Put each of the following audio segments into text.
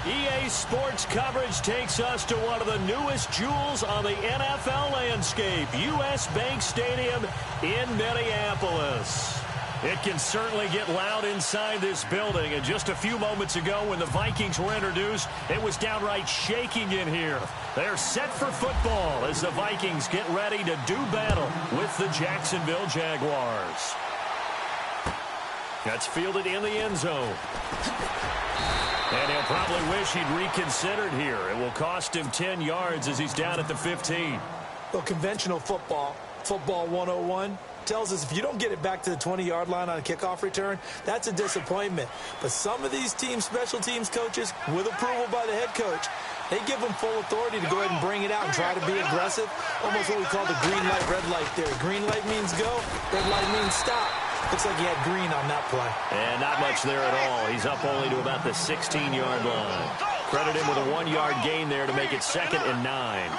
EA Sports coverage takes us to one of the newest jewels on the NFL landscape, U.S. Bank Stadium in Minneapolis. It can certainly get loud inside this building, and just a few moments ago when the Vikings were introduced, it was downright shaking in here. They're set for football as the Vikings get ready to do battle with the Jacksonville Jaguars. That's fielded in the end zone. And he'll probably wish he'd reconsidered here. It will cost him 10 yards as he's down at the 15. Well, conventional football 101, tells us if you don't get it back to the 20-yard line on a kickoff return, that's a disappointment. But some of these teams, special teams coaches, with approval by the head coach, they give them full authority to go ahead and bring it out and try to be aggressive. Almost what we call the green light, red light theory. Green light means go, red light means stop. Looks like he had green on that play. And not much there at all. He's up only to about the 16-yard line. Credit him with a 1-yard gain there to make it 2nd and 9.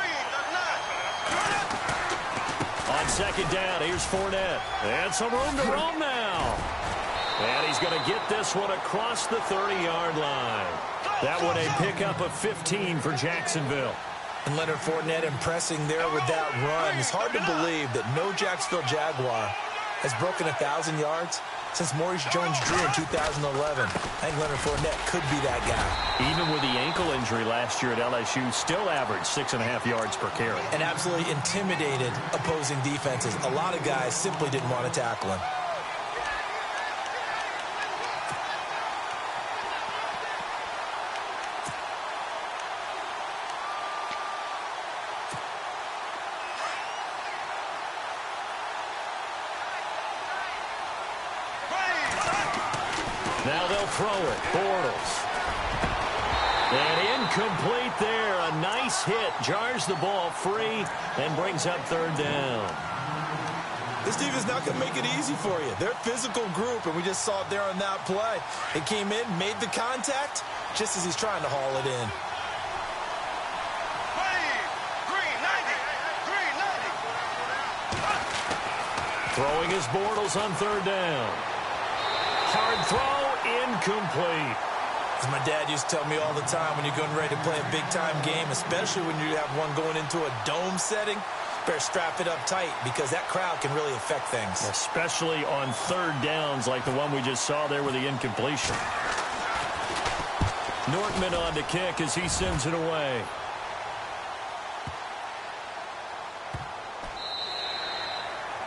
On 2nd down, here's Fournette. And some room to roam now. And he's going to get this one across the 30-yard line. That one a pickup of 15 for Jacksonville. And Leonard Fournette impressing there with that run. It's hard to believe that no Jacksonville Jaguar has broken 1,000 yards since Maurice Jones-Drew in 2011. I think Leonard Fournette could be that guy. Even with the ankle injury last year at LSU, still averaged 6.5 yards per carry. And absolutely intimidated opposing defenses. A lot of guys simply didn't want to tackle him. Now they'll throw it. Bortles. And incomplete there. A nice hit. Jars the ball free and brings up 3rd down. This team is not going to make it easy for you. They're a physical group, and we just saw it there on that play. It came in, made the contact, just as he's trying to haul it in. Throwing his Bortles on 3rd down. Hard throw, incomplete. As my dad used to tell me all the time, when you're getting ready to play a big-time game, especially when you have one going into a dome setting, better strap it up tight because that crowd can really affect things. Especially on 3rd downs like the one we just saw there with the incompletion. Nortman on to kick as he sends it away.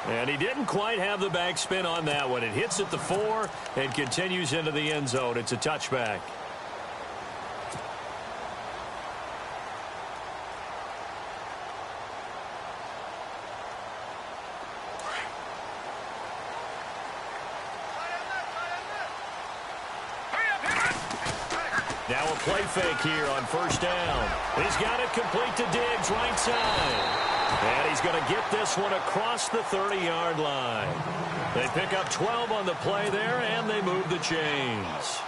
And he didn't quite have the backspin on that one. It hits at the 4 and continues into the end zone. It's a touchback. Now a play fake here on 1st down. He's got it complete to Diggs, right side. And he's going to get this one across the 30-yard line. They pick up 12 on the play there, and they move the chains.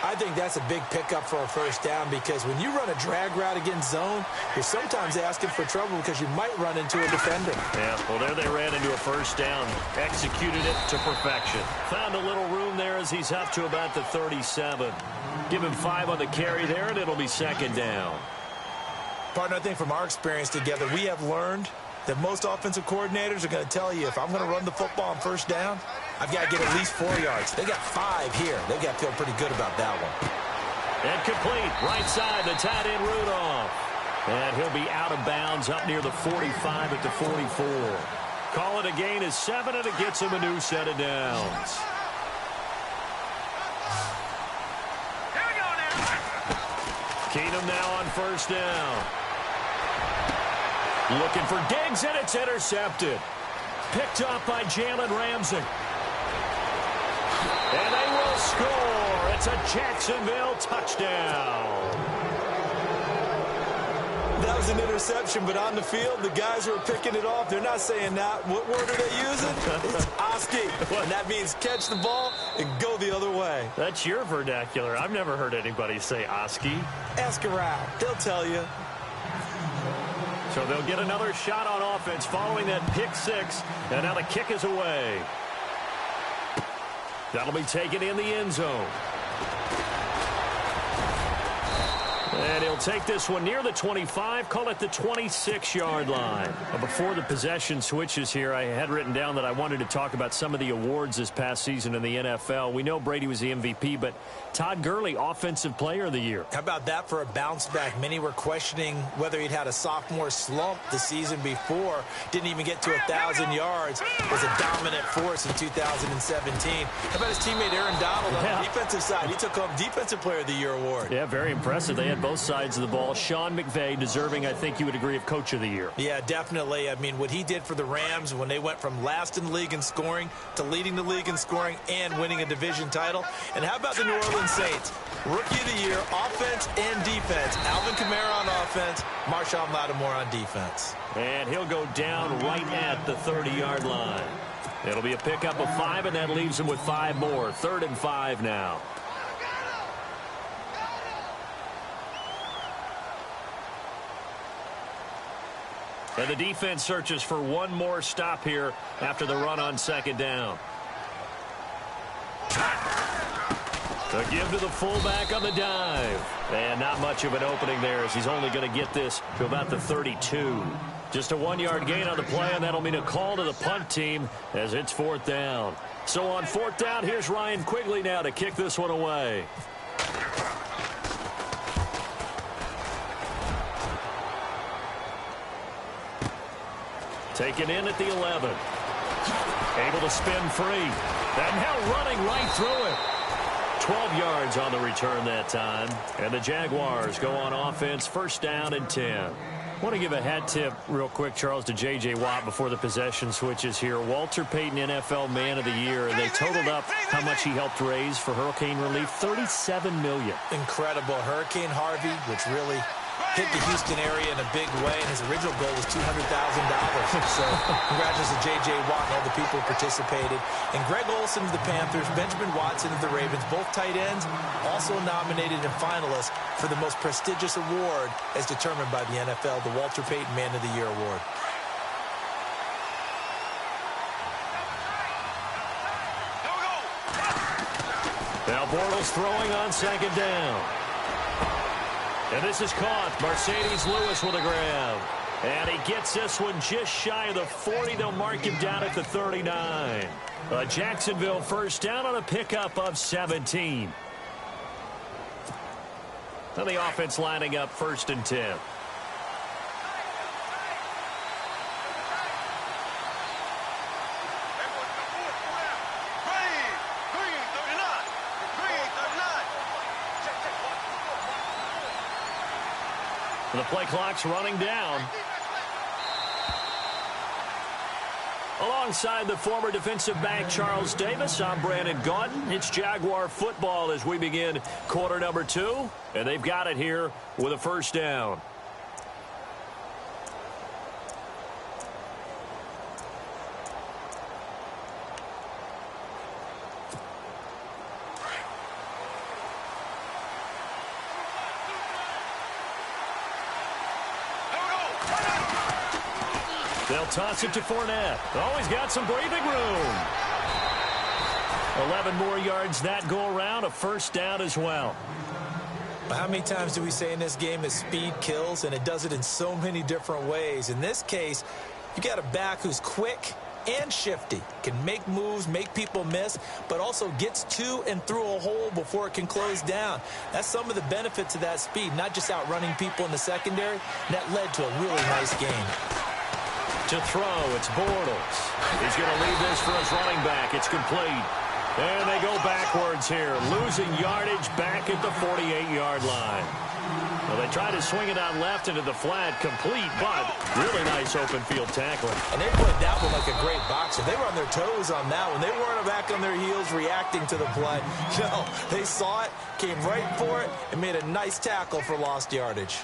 I think that's a big pickup for a 1st down because when you run a drag route against zone, you're sometimes asking for trouble because you might run into a defender. Yeah, well, there they ran into a 1st down. Executed it to perfection. Found a little room there as he's up to about the 37. Give him 5 on the carry there, and it'll be 2nd down. Partner, I think from our experience together, we have learned that most offensive coordinators are going to tell you if I'm going to run the football on 1st down, I've got to get at least 4 yards. They got 5 here. They've got to feel pretty good about that one. And complete. Right side, the tight end Rudolph. And he'll be out of bounds up near the 45 at the 44. Call it a gain of 7, and it gets him a new set of downs. Keenum now on 1st down. Looking for Diggs, and it's intercepted. Picked up by Jalen Ramsey. And they will score. It's a Jacksonville touchdown. That was an interception, but on the field, the guys who are picking it off, they're not saying that. What word are they using? It's Oski. And that means catch the ball and go the other way. That's your vernacular. I've never heard anybody say Oski. Ask around. They'll tell you. So they'll get another shot on offense following that pick 6, and now the kick is away. That'll be taken in the end zone. They'll take this one near the 25, call it the 26-yard line. Before the possession switches here, I had written down that I wanted to talk about some of the awards this past season in the NFL. We know Brady was the MVP, but Todd Gurley, Offensive Player of the Year. How about that for a bounce back? Many were questioning whether he'd had a sophomore slump the season before. Didn't even get to 1,000 yards. Was a dominant force in 2017. How about his teammate Aaron Donald on the defensive side? He took home Defensive Player of the Year award. Yeah, very impressive. They had both sides of the ball. Sean McVay deserving, I think you would agree, of Coach of the Year. Yeah, definitely. I mean, what he did for the Rams when they went from last in the league in scoring to leading the league in scoring and winning a division title. And how about the New Orleans Saints? Rookie of the Year, offense and defense. Alvin Kamara on offense, Marshawn Lattimore on defense. And he'll go down right at the 30-yard line. It'll be a pickup of 5, and that leaves him with 5 more. 3rd and 5 now. And the defense searches for one more stop here after the run on 2nd down. To give to the fullback on the dive. And not much of an opening there as he's only going to get this to about the 32. Just a 1-yard gain on the play, and that'll mean a call to the punt team as it's 4th down. So on 4th down, here's Ryan Quigley now to kick this one away. Taken in at the 11. Able to spin free. And now running right through it. 12 yards on the return that time. And the Jaguars go on offense, 1st down and 10. I want to give a hat tip real quick, Charles, to J.J. Watt before the possession switches here. Walter Payton, NFL Man of the Year, and they totaled up how much he helped raise for hurricane relief, $37 million. Incredible. Hurricane Harvey, which really hit the Houston area in a big way, and his original goal was $200,000. So congratulations to J.J. Watt and all the people who participated. And Greg Olsen of the Panthers, Benjamin Watson of the Ravens, both tight ends, also nominated and finalists for the most prestigious award as determined by the NFL, the Walter Payton Man of the Year Award. Now Bortles throwing on 2nd down. And this is caught. Mercedes Lewis with a grab. And he gets this one just shy of the 40. They'll mark him down at the 39. A Jacksonville 1st down on a pickup of 17. And the offense lining up 1st and 10. The play clock's running down. Alongside the former defensive back Charles Davis, I'm Brandon Gaudin. It's Jaguar football as we begin quarter number 2. And they've got it here with a 1st down. They'll toss it to Fournette. Always got some breathing room. 11 more yards that go around, a 1st down as well. How many times do we say in this game that speed kills, and it does it in so many different ways? In this case, you got a back who's quick and shifty, can make moves, make people miss, but also gets to and through a hole before it can close down. That's some of the benefits of that speed, not just outrunning people in the secondary. And that led to a really nice game. To throw, it's Bortles. He's going to leave this for his running back. It's complete. And they go backwards here, losing yardage back at the 48-yard line. Well, they tried to swing it out left into the flat, complete, but really nice open field tackling. And they played that one like a great boxer. They were on their toes on that one. They weren't back on their heels reacting to the play. No, they saw it, came right for it, and made a nice tackle for lost yardage.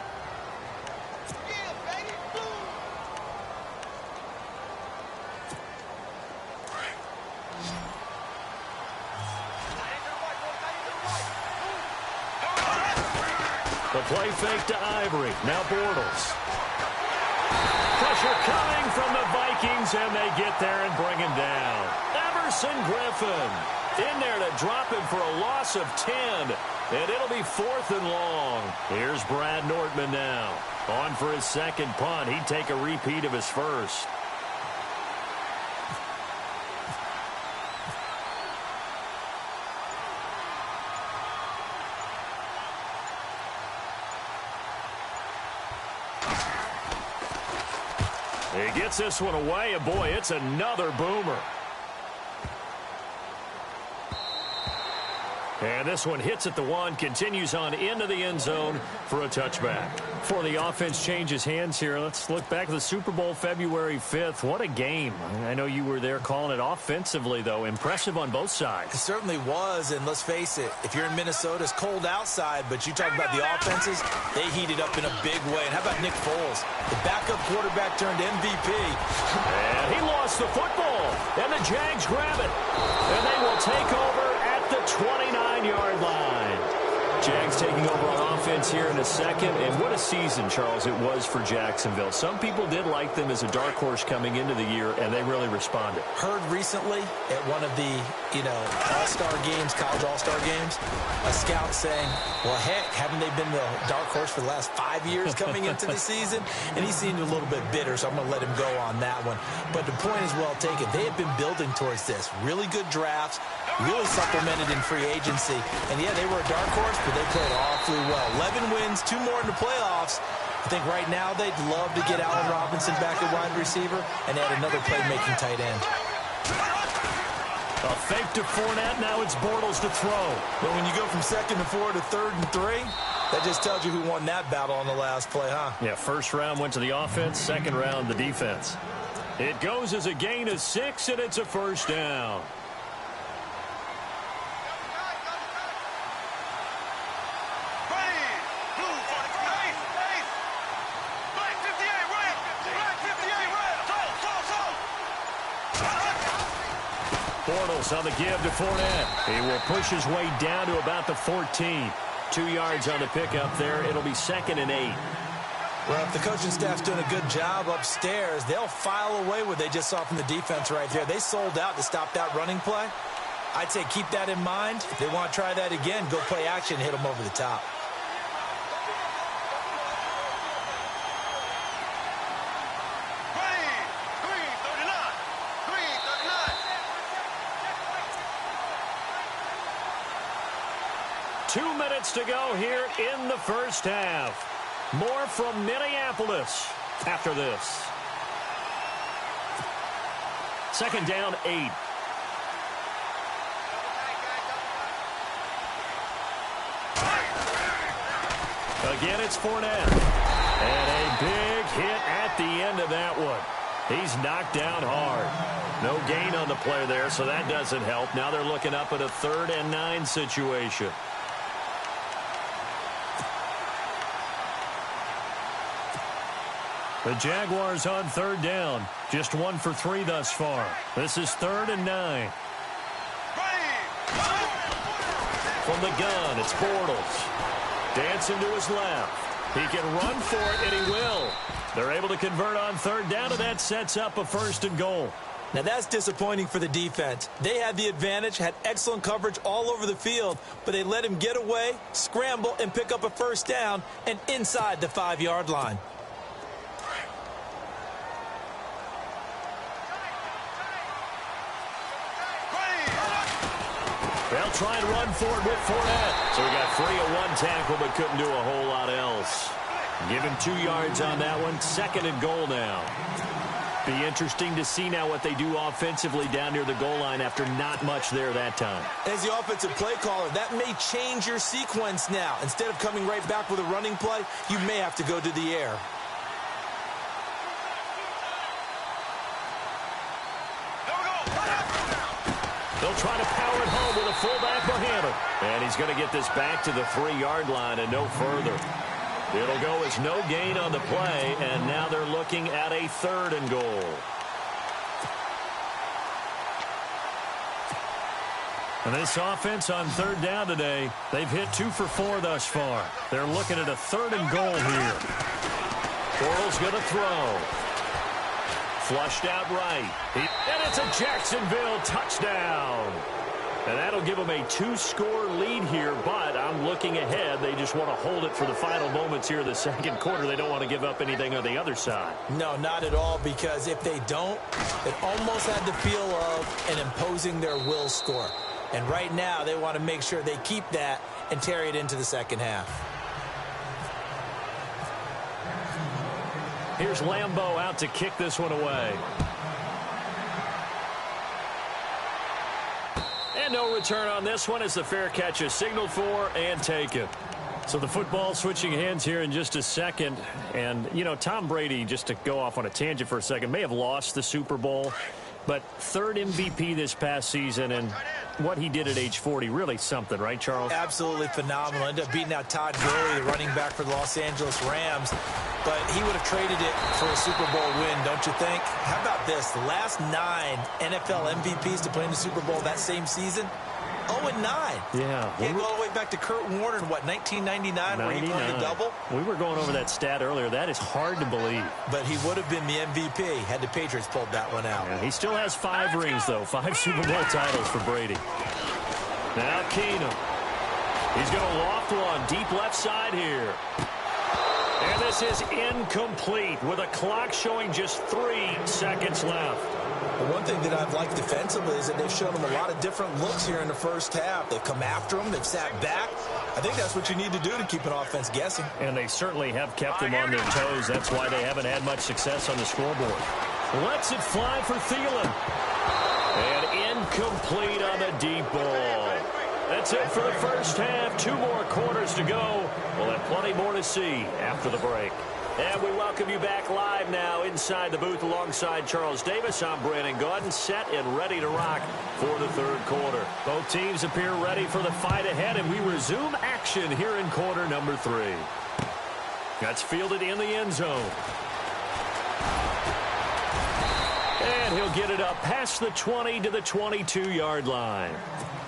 The play fake to Ivory. Now Bortles. Pressure coming from the Vikings, and they get there and bring him down. Everson Griffin in there to drop him for a loss of 10. and it'll be 4th and long. Here's Brad Nortman now. On for his second punt. He'd take a repeat of his first. He gets this one away, and boy, it's another boomer. And this one hits at the 1, continues on into the end zone for a touchback. Before the offense changes hands here, let's look back at the Super Bowl February 5th. What a game. I know you were there calling it offensively, though. Impressive on both sides. It certainly was, and let's face it, if you're in Minnesota, it's cold outside, but you talk about the offenses, they heated up in a big way. And how about Nick Foles? The backup quarterback turned MVP. And he lost the football, and the Jags grab it. And they will take over at the 29-yard line. Jags taking over on offense here in a second. And what a season, Charles, it was for Jacksonville. Some people did like them as a dark horse coming into the year, and they really responded. Heard recently at one of the, all-star games, college all-star games, a scout saying, well, heck, haven't they been the dark horse for the last 5 years coming into the season? And he seemed a little bit bitter, so I'm going to let him go on that one. But the point is well taken. They have been building towards this. Really good drafts, really supplemented in free agency. And, yeah, they were a dark horse, but they played awfully well. 11 wins, 2 more in the playoffs. I think right now they'd love to get Allen Robinson back at wide receiver and add another playmaking tight end. A fake to Fournette. Now it's Bortles to throw. But when you go from 2nd to 4 to 3rd and 3, that just tells you who won that battle on the last play, huh? Yeah, first round went to the offense, second round the defense. It goes as a gain of 6, and it's a first down. Bortles on the give to Fournette. He will push his way down to about the 14. 2 yards on the pickup there. It'll be 2nd and 8. Well, if the coaching staff's doing a good job upstairs, they'll file away what they just saw from the defense right there. They sold out to stop that running play. I'd say keep that in mind. If they want to try that again, go play action and hit them over the top. Two minutes to go here in the first half. More from Minneapolis after this. 2nd down, 8. Again, it's Fournette. And a big hit at the end of that one. He's knocked down hard. No gain on the play there, so that doesn't help. Now they're looking up at a 3rd and 9 situation. The Jaguars on 3rd down. Just 1 for 3 thus far. This is 3rd and 9. From the gun, it's Bortles. Dancing to his left. He can run for it, and he will. They're able to convert on 3rd down, and that sets up a 1st and goal. Now, that's disappointing for the defense. They had the advantage, had excellent coverage all over the field, but they let him get away, scramble, and pick up a 1st down, and inside the 5-yard line. They'll try and run for it with Fournette. So he got free of 1 tackle, but couldn't do a whole lot else. Give him 2 yards on that one. 2nd and goal now. Be interesting to see now what they do offensively down near the goal line after not much there that time. As the offensive play caller, that may change your sequence now. Instead of coming right back with a running play, you may have to go to the air. They'll try to power it home with a fullback behind him. And he's going to get this back to the 3-yard line and no further. It'll go as no gain on the play, and now they're looking at a 3rd and goal. And this offense on 3rd down today, they've hit 2 for 4 thus far. They're looking at a 3rd and goal here. Bortles going to throw. Flushed out right. And it's a Jacksonville touchdown. And that'll give them a 2-score lead here, but I'm looking ahead. They just want to hold it for the final moments here in the second quarter. They don't want to give up anything on the other side. No, not at all, because if they don't, it almost had the feel of an imposing their will score. And right now, they want to make sure they keep that and carry it into the second half. Here's Lambeau out to kick this one away. And no return on this one as the fair catch is signaled for and taken. So the football switching hands here in just a second. And, you know, Tom Brady, just to go off on a tangent for a second, may have lost the Super Bowl, but third MVP this past season, and what he did at age 40, really something, right, Charles? Absolutely phenomenal. Ended up beating out Todd Gurley, the running back for the Los Angeles Rams. But he would have traded it for a Super Bowl win, don't you think? How about this? The last 9 NFL MVPs to play in the Super Bowl that same season, 0-9. Yeah. Can't go all the way back to Kurt Warner in, what, 1999, where he won the double? We were going over that stat earlier. That is hard to believe. But he would have been the MVP had the Patriots pulled that one out. Yeah, he still has 5 rings, though. 5 Super Bowl titles for Brady. Now Keenum. He's going to loft one deep left side here. And this is incomplete with a clock showing just 3 seconds left. Well, one thing that I've liked defensively is that they've shown him a lot of different looks here in the first half. They've come after him. They've sat back. I think that's what you need to do to keep an offense guessing. And they certainly have kept them on their toes. That's why they haven't had much success on the scoreboard. Lets it fly for Thielen. And incomplete on the deep ball. That's it for the first half. 2 more quarters to go. We'll have plenty more to see after the break. And we welcome you back live now inside the booth alongside Charles Davis. I'm Brandon Gaudin, set and ready to rock for the third quarter. Both teams appear ready for the fight ahead, and we resume action here in quarter number 3. That's fielded in the end zone. And he'll get it up past the 20 to the 22-yard line.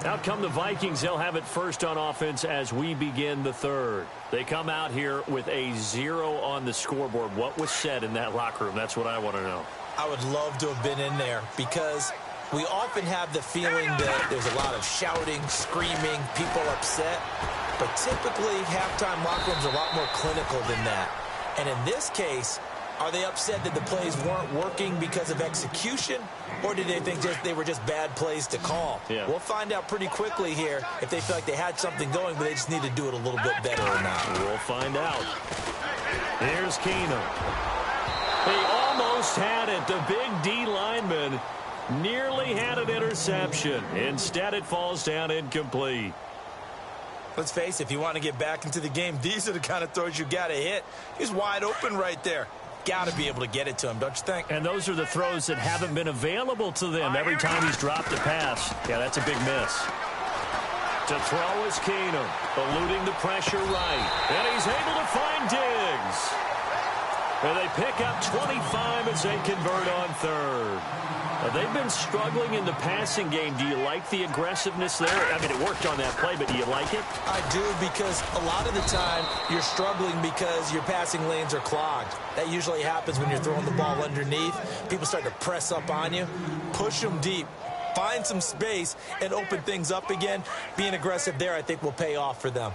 Out come the Vikings. They'll have it first on offense as we begin the third. They come out here with a 0 on the scoreboard. What was said in that locker room? That's what I want to know. I would love to have been in there because we often have the feeling that there's a lot of shouting, screaming, people upset. But typically, halftime locker rooms are a lot more clinical than that. And in this case, are they upset that the plays weren't working because of execution, or did they think they were just bad plays to call? Yeah. We'll find out pretty quickly here if they feel like they had something going, but they just need to do it a little bit better or not. We'll find out. Here's Keenum. He almost had it. The big D lineman nearly had an interception. Instead, it falls down incomplete. Let's face it, if you want to get back into the game, these are the kind of throws you got to hit. He's wide open right there. Got to be able to get it to him, don't you think? And those are the throws that haven't been available to them every time he's dropped a pass. Yeah, that's a big miss. To throw is Keenum, eluding the pressure right. And he's able to find Diggs. And they pick up 25 as they convert on third. They've been struggling in the passing game. Do you like the aggressiveness there? I mean, it worked on that play, but do you like it? I do, because a lot of the time you're struggling because your passing lanes are clogged. That usually happens when you're throwing the ball underneath. People start to press up on you. Push them deep. Find some space and open things up again. Being aggressive there, I think, will pay off for them.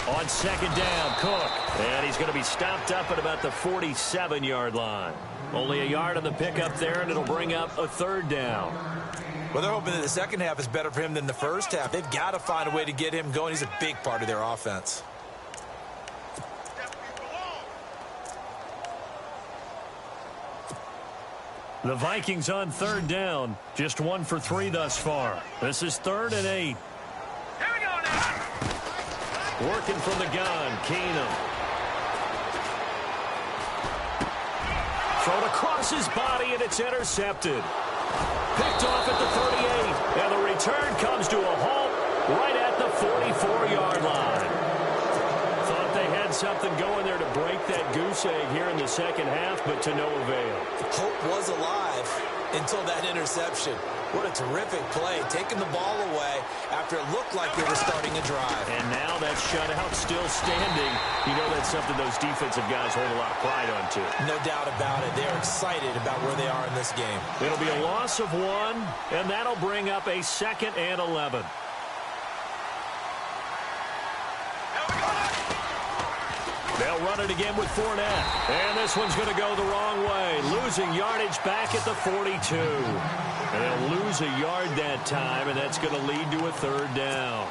On second down, Cook. And he's going to be stopped up at about the 47-yard line. Only a yard on the pickup there, and it'll bring up a third down. Well, they're hoping that the second half is better for him than the first half. They've got to find a way to get him going. He's a big part of their offense. The Vikings on third down. Just 1 for 3 thus far. This is 3rd and 8. Working from the gun, Keenum. Thrown across his body, and it's intercepted. Picked off at the 38, and the return comes to a halt right at the 44-yard line. Thought they had something going there to break that goose egg here in the second half, but to no avail. Hope was alive until that interception. What a terrific play, taking the ball away after it looked like they were starting a drive. And now that shutout still standing. You know that's something those defensive guys hold a lot of pride on, too. No doubt about it. They're excited about where they are in this game. It'll be a loss of 1, and that'll bring up a 2nd and 11. They'll run it again with Fournette. And this one's going to go the wrong way. Losing yardage back at the 42. And they'll lose a yard that time, and that's going to lead to a 3rd down.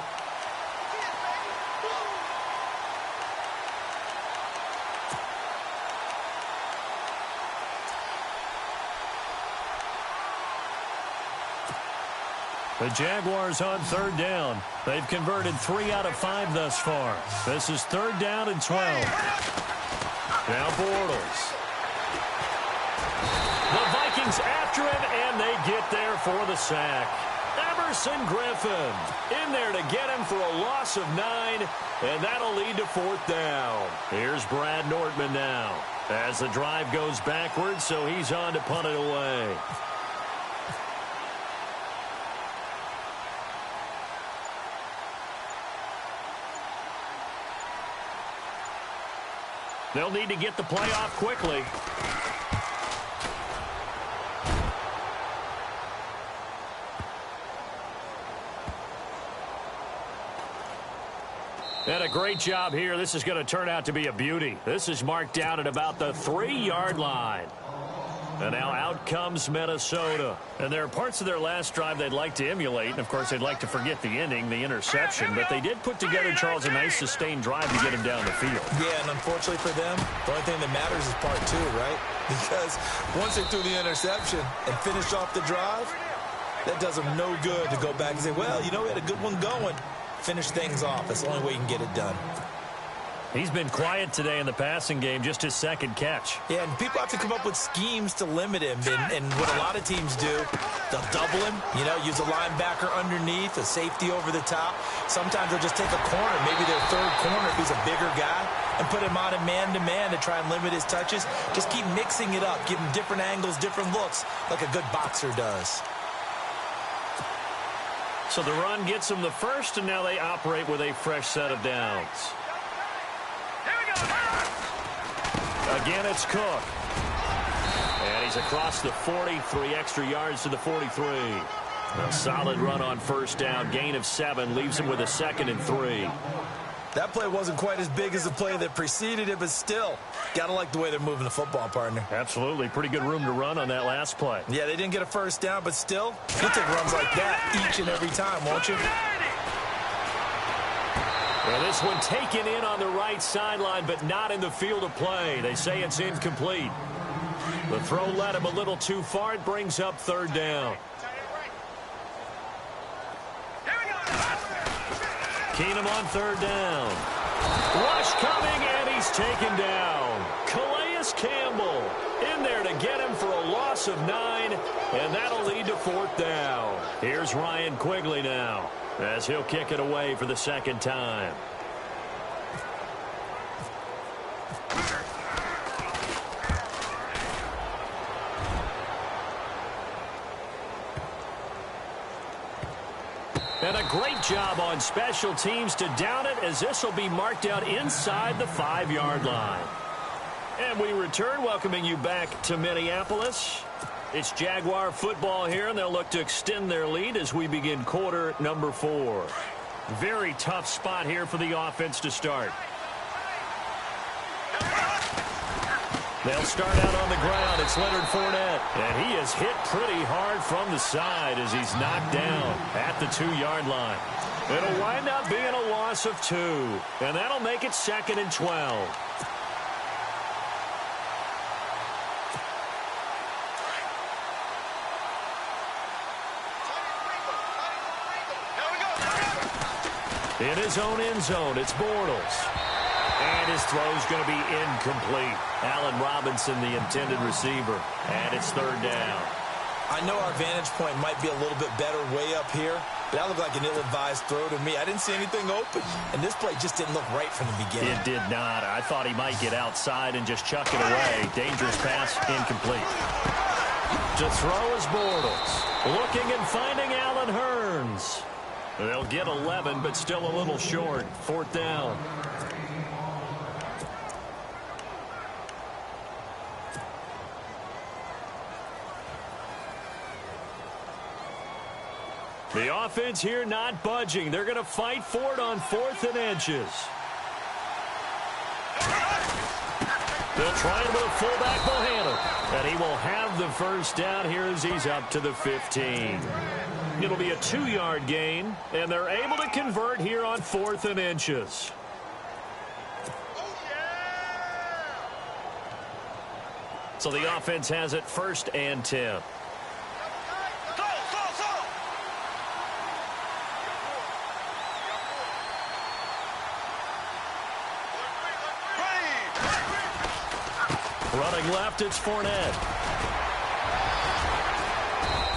The Jaguars on 3rd down. They've converted 3 out of 5 thus far. This is 3rd down and 12. Now Bortles. The Vikings after him, and they get there for the sack. Emerson Griffin in there to get him for a loss of 9, and that'll lead to 4th down. Here's Brad Nortman now as the drive goes backwards, so he's on to punt it away. They'll need to get the play off quickly. And a great job here. This is going to turn out to be a beauty. This is marked down at about the 3-yard line. And now out comes Minnesota. And there are parts of their last drive they'd like to emulate. And, of course, they'd like to forget the ending, the interception. But they did put together, Charles, a nice sustained drive to get him down the field. Yeah, and unfortunately for them, the only thing that matters is part 2, right? Because once they threw the interception and finished off the drive, that does them no good to go back and say, well, you know, we had a good one going. Finish things off. That's the only way you can get it done. He's been quiet today in the passing game, just his 2nd catch. Yeah, and people have to come up with schemes to limit him. And what a lot of teams do, they'll double him, you know, use a linebacker underneath, a safety over the top. Sometimes they'll just take a corner, maybe their 3rd corner if he's a bigger guy, and put him on a man-to-man to try and limit his touches. Just keep mixing it up, give him different angles, different looks, like a good boxer does. So the run gets them the first, and now they operate with a fresh set of downs. Again, it's Cook. And he's across the 43 extra yards to the 43. A solid run on 1st down. Gain of 7 leaves him with a 2nd and 3. That play wasn't quite as big as the play that preceded it, but still, got to like the way they're moving the football, partner. Absolutely. Pretty good room to run on that last play. Yeah, they didn't get a 1st down, but still, you'll take runs like that each and every time, won't you? Well, this one taken in on the right sideline, but not in the field of play. They say it's incomplete. The throw led him a little too far. It brings up 3rd down. Keenum on 3rd down. Rush coming, and he's taken down. Calais Campbell in there to get him for a loss of 9, and that'll lead to 4th down. Here's Ryan Quigley now, as he'll kick it away for the 2nd time. And a great job on special teams to down it, as this will be marked out inside the 5-yard line. And we return, welcoming you back to Minneapolis. It's Jaguar football here, and they'll look to extend their lead as we begin quarter number 4. Very tough spot here for the offense to start. They'll start out on the ground. It's Leonard Fournette. And he is hit pretty hard from the side as he's knocked down at the 2-yard line. It'll wind up being a loss of 2. And that'll make it 2nd and 12. In his own end zone, it's Bortles. And his throw's going to be incomplete. Allen Robinson, the intended receiver. And it's 3rd down. I know our vantage point might be a little bit better way up here, but that looked like an ill-advised throw to me. I didn't see anything open, and this play just didn't look right from the beginning. It did not. I thought he might get outside and just chuck it away. Dangerous pass, incomplete. To throw is Bortles. Looking and finding Allen Hurns. They'll get 11, but still a little short. 4th down. The offense here not budging. They're going to fight for it on 4th and inches. They'll try it with a fullback Bohannon. And he will have the first down here as he's up to the 15. It'll be a 2-yard gain, and they're able to convert here on 4th and inches. So the offense has it 1st and 10. Running left, it's Fournette.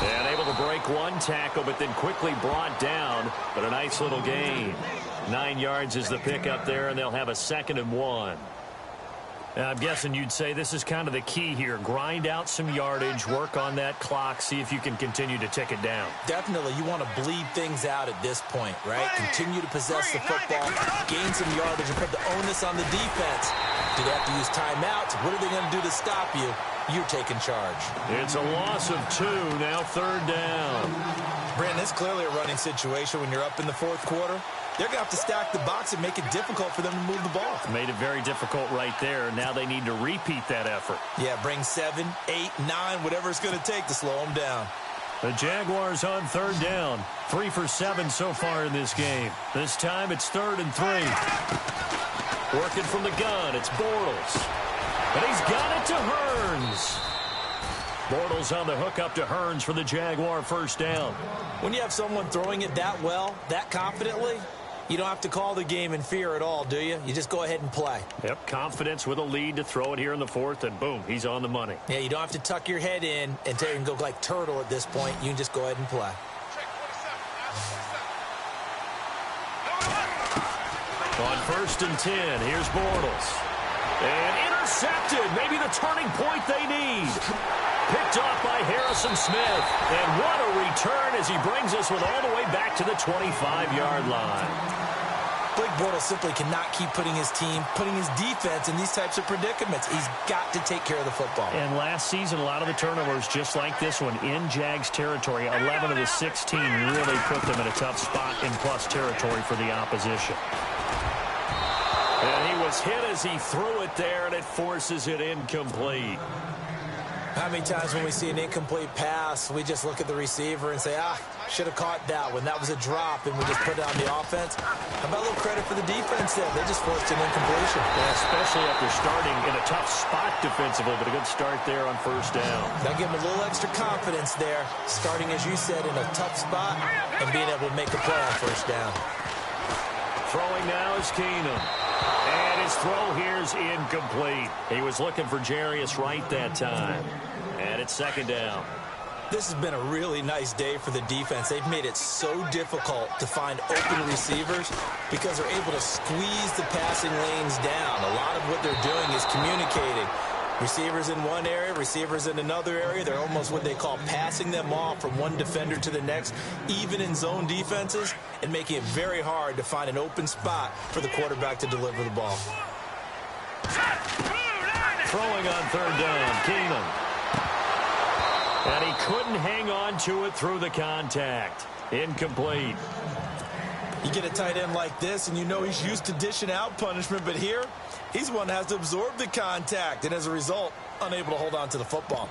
And able to break one tackle, but then quickly brought down. But a nice little gain. 9 yards is the pickup there, and they'll have a 2nd and 1. Now, I'm guessing you'd say this is kind of the key here. Grind out some yardage, work on that clock, see if you can continue to tick it down. Definitely, you want to bleed things out at this point, right? Continue to possess the football, gain some yardage, and put the onus on the defense. Do they have to use timeouts? What are they going to do to stop you? You're taking charge. It's a loss of 2, now 3rd down. Brandon, it's clearly a running situation when you're up in the 4th quarter. They're going to have to stack the box and make it difficult for them to move the ball. Made it very difficult right there. Now they need to repeat that effort. Yeah, bring 7, 8, 9, whatever it's going to take to slow them down. The Jaguars on 3rd down. 3 for 7 so far in this game. This time it's 3rd and 3. Working from the gun, it's Bortles. And he's got it to Hurns. Bortles on the hook up to Hurns for the Jaguar 1st down. When you have someone throwing it that well, that confidently, you don't have to call the game in fear at all, do you? You just go ahead and play. Yep, confidence with a lead to throw it here in the 4th, and boom, he's on the money. Yeah, you don't have to tuck your head in and go like turtle at this point. You can just go ahead and play. On 1st and 10, here's Bortles. And intercepted, maybe the turning point they need. Picked off by Harrison Smith. And what a return as he brings us all the way back to the 25-yard line. Blake Bortles simply cannot keep putting his defense in these types of predicaments. He's got to take care of the football. And last season, a lot of the turnovers, just like this one, in Jags territory. 11 of the 16 really put them in a tough spot in plus territory for the opposition. And he was hit as he threw it there, and it forces it incomplete. How many times when we see an incomplete pass, we just look at the receiver and say, should have caught that one. That was a drop, and we just put it on the offense. How about a little credit for the defense there? They just forced an incompletion. Yeah, especially after starting in a tough spot defensively, but a good start there on 1st down. That give them a little extra confidence there, starting, as you said, in a tough spot and being able to make a play on 1st down. Throwing now is Keenum. And his throw here is incomplete. He was looking for Jarius Wright that time. And it's 2nd down. This has been a really nice day for the defense. They've made it so difficult to find open receivers because they're able to squeeze the passing lanes down. A lot of what they're doing is communicating. Receivers in one area, receivers in another area. They're almost what they call passing them off from one defender to the next, even in zone defenses, and making it very hard to find an open spot for the quarterback to deliver the ball. Throwing on 3rd down, Keenum. And he couldn't hang on to it through the contact. Incomplete. You get a tight end like this, and you know he's used to dishing out punishment, but here, he's one that has to absorb the contact, and as a result, unable to hold on to the football.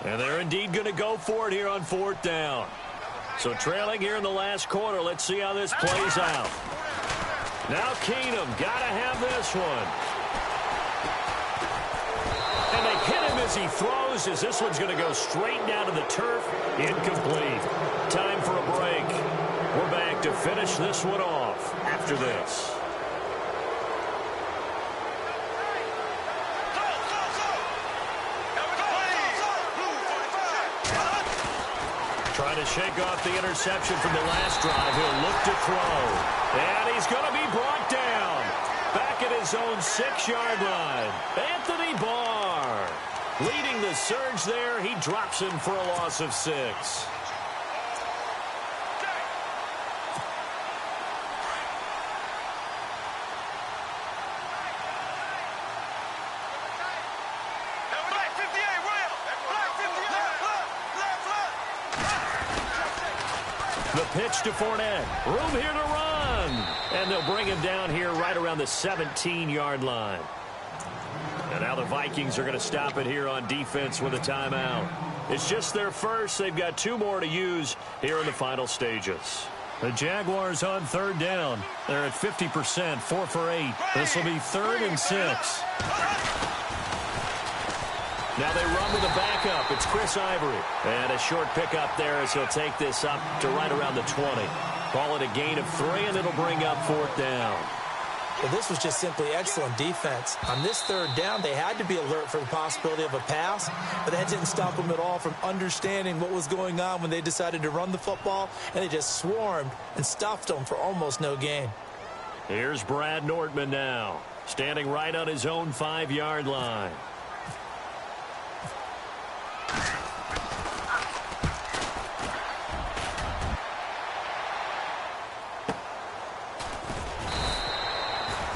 And they're indeed going to go for it here on 4th down. So trailing here in the last quarter, let's see how this plays out. Now Keenum, got to have this one. And they hit him as he throws, as this one's going to go straight down to the turf. Incomplete. Time for a break. We're back to finish this one off after this. Trying to shake off the interception from the last drive. He'll look to throw. And he's going to be brought down. at his own 6-yard line. Anthony Barr leading the surge there. He drops him for a loss of 6. The pitch to Fournette. Room here to run. And they'll bring him down here right around the 17-yard line. And now the Vikings are going to stop it here on defense with a timeout. It's just their first. They've got 2 more to use here in the final stages. The Jaguars on 3rd down. They're at 50%, 4 for 8. This will be 3rd and 6. Now they run with a backup. It's Chris Ivory. And a short pickup there as he'll take this up to right around the 20. Call it a gain of 3, and it'll bring up 4th down. Well, this was just simply excellent defense. On this 3rd down, they had to be alert for the possibility of a pass, but that didn't stop them at all from understanding what was going on when they decided to run the football, and they just swarmed and stuffed them for almost no gain. Here's Brad Nordman now, standing right on his own 5-yard line.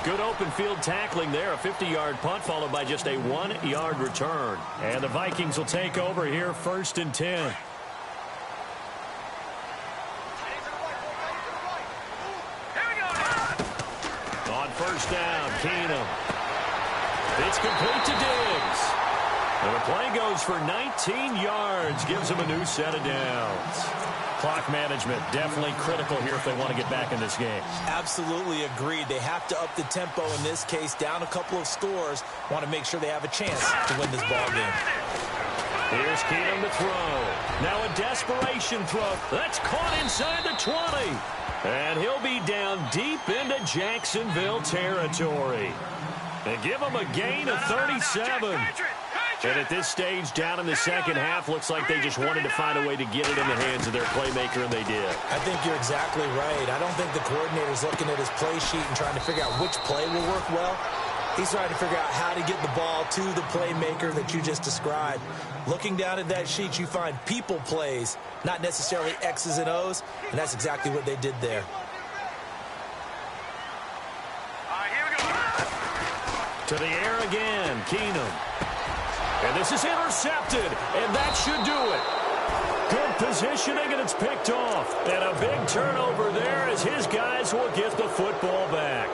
Good open field tackling there. A 50-yard punt followed by just a 1-yard return. And the Vikings will take over here 1st and 10. On 1st down, Keenum. It's complete to Diggs. And the play goes for 19 yards. Gives him a new set of downs. Clock management definitely critical here if they want to get back in this game. Absolutely agreed. They have to up the tempo in this case, down a couple of scores. Want to make sure they have a chance to win this ball game. Here's Keenum to throw. Now a desperation throw. That's caught inside the 20. And he'll be down deep into Jacksonville territory. And give him a gain of 37. And at this stage, down in the second half, looks like they just wanted to find a way to get it in the hands of their playmaker, and they did. I think you're exactly right. I don't think the coordinator's looking at his play sheet and trying to figure out which play will work well. He's trying to figure out how to get the ball to the playmaker that you just described. Looking down at that sheet, you find people plays, not necessarily X's and O's, and that's exactly what they did there. To the air again, Keenum. And this is intercepted, and that should do it. Good positioning, and it's picked off. And a big turnover there as his guys will get the football back.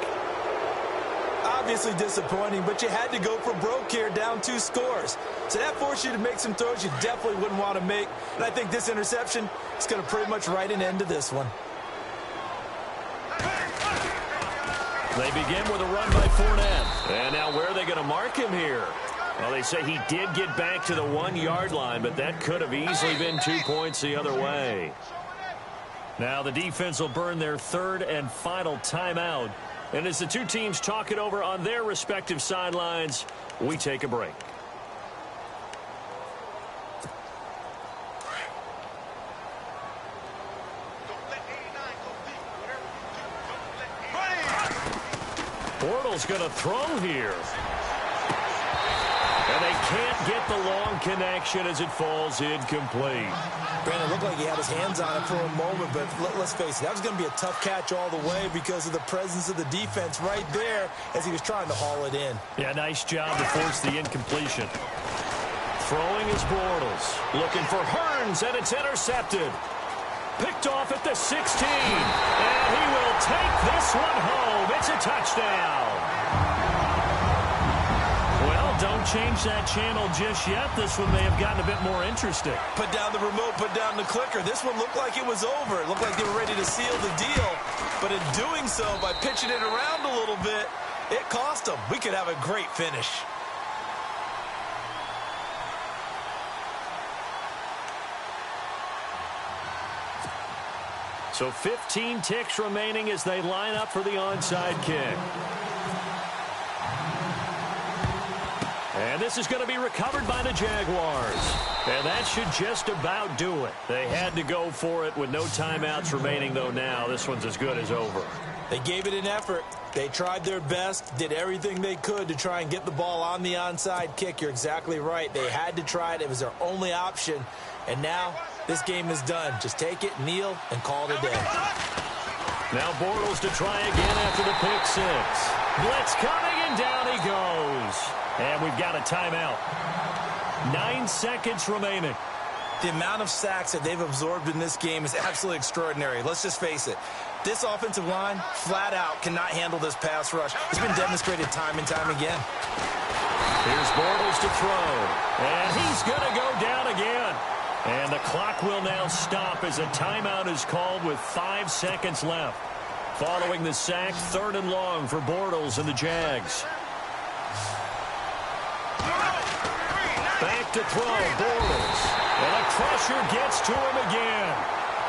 Obviously disappointing, but you had to go for broke here, down 2 scores. So that forced you to make some throws you definitely wouldn't want to make. And I think this interception is going to pretty much write an end to this one. They begin with a run by Fournette. And now where are they going to mark him here? Well, they say he did get back to the 1-yard line, but that could have easily been 2 points the other way. Now the defense will burn their 3rd and final timeout. And as the 2 teams talk it over on their respective sidelines, we take a break. Bortles going to throw here. And they can't get the long connection as it falls incomplete. Brandon, looked like he had his hands on it for a moment, but let's face it, that was going to be a tough catch all the way because of the presence of the defense right there as he was trying to haul it in. Yeah, nice job to force the incompletion. Throwing is Bortles. Looking for Hearns, and it's intercepted. Picked off at the 16. And he will take this one home. It's a touchdown. Well, don't change that channel just yet. This one may have gotten a bit more interesting. Put down the remote, put down the clicker. This one looked like it was over. It looked like they were ready to seal the deal. But in doing so, by pitching it around a little bit, it cost them. We could have a great finish. So 15 ticks remaining as they line up for the onside kick. And this is going to be recovered by the Jaguars. And that should just about do it. They had to go for it with no timeouts remaining, though now. This one's as good as over. They gave it an effort. They tried their best, did everything they could to try and get the ball on the onside kick. You're exactly right. They had to try it. It was their only option. And now this game is done. Just take it, kneel, and call it a day. Now Bortles to try again after the pick six. Blitz coming, and down he goes. And we've got a timeout. 9 seconds remaining. The amount of sacks that they've absorbed in this game is absolutely extraordinary. Let's just face it. This offensive line, flat out, cannot handle this pass rush. It's been demonstrated time and time again. Here's Bortles to throw. And he's going to go down again. And the clock will now stop as a timeout is called with 5 seconds left. Following the sack, 3rd and long for Bortles and the Jags. Back to throw, Bortles. And a crusher gets to him again.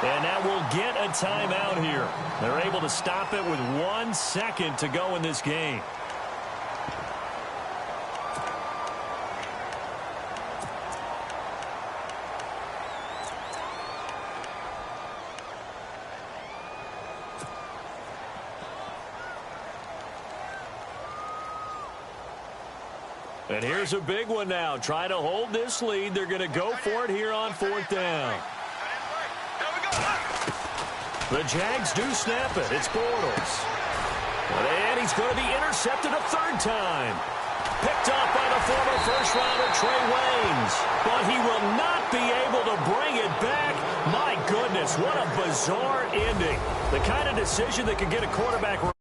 And that will get a timeout here. They're able to stop it with 1 second to go in this game. And here's a big one now. Try to hold this lead. They're going to go for it here on 4th down. The Jags do snap it. It's Bortles. And he's going to be intercepted a 3rd time. Picked off by the former first-rounder Trey Waynes. But he will not be able to bring it back. My goodness, what a bizarre ending. The kind of decision that could get a quarterback